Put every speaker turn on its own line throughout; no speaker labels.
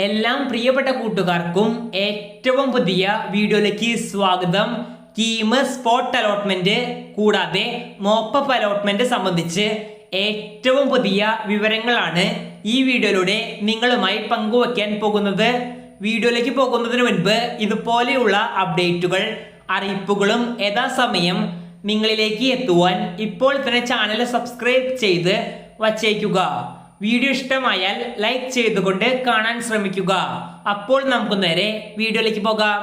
എല്ലാം പ്രിയപ്പെട്ട കൂട്ടുകാർക്കും ഏറ്റവും പുതിയ വീഡിയോയിലേക്ക് സ്വാഗതം. കീം സ്പോട്ട് അലോട്ട്മെന്റ് കൂടാതെ മോപ്പപ്പ് അലോട്ട്മെന്റ് സംബന്ധിച്ച് ഏറ്റവും പുതിയ വിവരങ്ങളാണ് ഈ വീഡിയോയിലൂടെ നിങ്ങളുമായി പങ്കുവയ്ക്കാൻ പോകുന്നത്. വീഡിയോയിലേക്ക് പോകുന്നതിന് മുൻപ് ഇതുപോലെയുള്ള അപ്ഡേറ്റുകൾ, അറിയിപ്പുകളും യഥാസമയം നിങ്ങളിലേക്ക് എത്തുവാൻ ഇപ്പോൾ തന്നെ ചാനൽ സബ്സ്ക്രൈബ് ചെയ്ത് വച്ചേക്കുക. വീഡിയോ ഇഷ്ടമായാൽ ലൈക്ക് ചെയ്തുകൊണ്ട് കാണാൻ ശ്രമിക്കുക. അപ്പോൾ നമുക്ക് നേരെ വീഡിയോയിലേക്ക് പോകാം.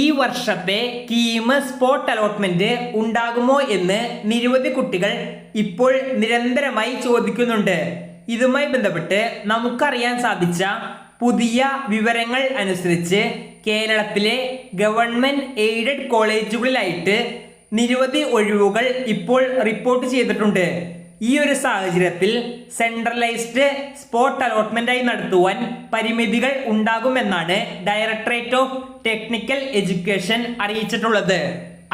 ഈ വർഷത്തെ കീം സ്പോട്ട് അലോട്ട്മെന്റ് ഉണ്ടാകുമോ എന്ന് നിരവധി കുട്ടികൾ ഇപ്പോൾ നിരന്തരമായി ചോദിക്കുന്നുണ്ട്. ഇതുമായി ബന്ധപ്പെട്ട് നമുക്കറിയാൻ സാധിച്ച പുതിയ വിവരങ്ങൾ അനുസരിച്ച് കേരളത്തിലെ ഗവൺമെന്റ് എയ്ഡഡ് കോളേജുകളിലായിട്ട് നിരവധി ഒഴിവുകൾ ഇപ്പോൾ റിപ്പോർട്ട് ചെയ്തിട്ടുണ്ട്. ഈ ഒരു സാഹചര്യത്തിൽ സെൻട്രലൈസ്ഡ് സ്പോട്ട് അലോട്ട്മെന്റായി നടത്തുവാൻ പരിമിതികൾ ഉണ്ടാകുമെന്നാണ് ഡയറക്ടറേറ്റ് ഓഫ് ടെക്നിക്കൽ എഡ്യൂക്കേഷൻ അറിയിച്ചിട്ടുള്ളത്.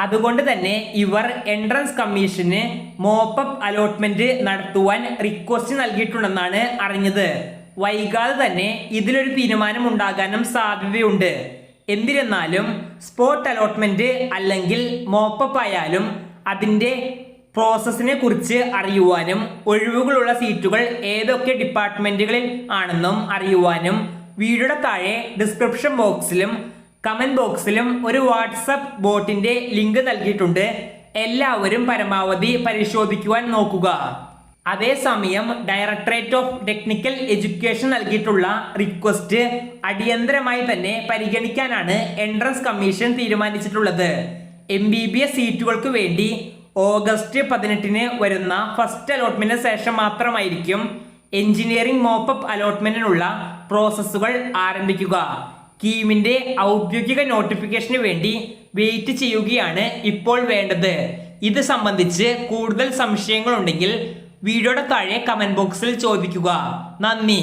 അതുകൊണ്ട് തന്നെ ഇവർ എൻട്രൻസ് കമ്മീഷന് മോപ്പപ്പ് അലോട്ട്മെന്റ് നടത്തുവാൻ റിക്വസ്റ്റ് നൽകിയിട്ടുണ്ടെന്നാണ് അറിഞ്ഞത്. വൈകാതെ തന്നെ ഇതിലൊരു തീരുമാനം ഉണ്ടാകാനും സാധ്യതയുണ്ട്. എന്നിരുന്നാലും സ്പോട്ട് അലോട്ട്മെന്റ് അല്ലെങ്കിൽ മോപ്പപ്പ് ആയാലും അതിൻ്റെ പ്രോസസ്സിനെ കുറിച്ച് അറിയുവാനും ഒഴിവുകളുള്ള സീറ്റുകൾ ഏതൊക്കെ ഡിപ്പാർട്ട്മെന്റുകളിൽ ആണെന്നും അറിയുവാനും വീഡിയോയുടെ താഴെ ഡിസ്ക്രിപ്ഷൻ ബോക്സിലും കമന്റ് ബോക്സിലും ഒരു വാട്സപ്പ് ബോട്ടിന്റെ ലിങ്ക് നൽകിയിട്ടുണ്ട്. എല്ലാവരും പരമാവധി പരിശോധിക്കുവാൻ നോക്കുക. അതേസമയം ഡയറക്ടറേറ്റ് ഓഫ് ടെക്നിക്കൽ എഡ്യൂക്കേഷൻ നൽകിയിട്ടുള്ള റിക്വസ്റ്റ് അടിയന്തരമായി തന്നെ പരിഗണിക്കാനാണ് എൻട്രൻസ് കമ്മീഷൻ തീരുമാനിച്ചിട്ടുള്ളത്. MBBS സീറ്റുകൾക്ക് വേണ്ടി ഓഗസ്റ്റ് 18 വരുന്ന ഫസ്റ്റ് അലോട്ട്മെന്റിന് ശേഷം മാത്രമായിരിക്കും എഞ്ചിനീയറിംഗ് മോപ്പപ്പ് അലോട്ട്മെന്റിനുള്ള പ്രോസസ്സുകൾ ആരംഭിക്കുക. കീമിന്റെ ഔദ്യോഗിക നോട്ടിഫിക്കേഷന് വേണ്ടി വെയിറ്റ് ചെയ്യുകയാണ് ഇപ്പോൾ വേണ്ടത്. ഇത് സംബന്ധിച്ച് കൂടുതൽ സംശയങ്ങളുണ്ടെങ്കിൽ വീഡിയോയുടെ താഴെ കമന്റ് ബോക്സിൽ ചോദിക്കുക. നന്ദി.